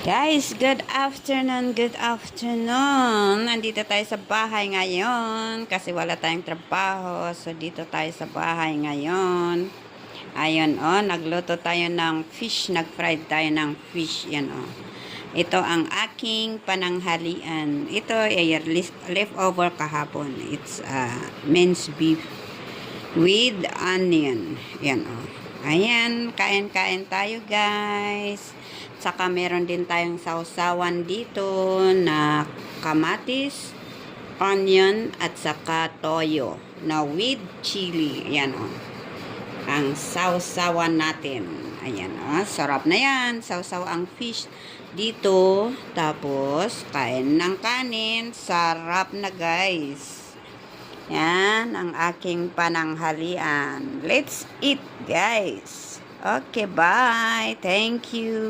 Guys, good afternoon, good afternoon. Nandito tayo sa bahay ngayon kasi wala tayong trabaho. So, dito tayo sa bahay ngayon. Ayun, nagluto tayo ng fish. Nag-fried tayo ng fish. Yan, Ito ang aking pananghalian. Ito ay leftover kahapon. It's minced beef with onion. Yan, Ayan, kain-kain tayo, guys. Saka meron din tayong sausawan dito na kamatis, onion, at saka toyo na with chili. Ayan, ang sausawan natin. Ayan, sarap na yan. Sausaw ang fish dito. Tapos, kain ng kanin. Sarap na, guys. Yan ang aking pananghalian. Let's eat, guys. Okay, bye. Thank you.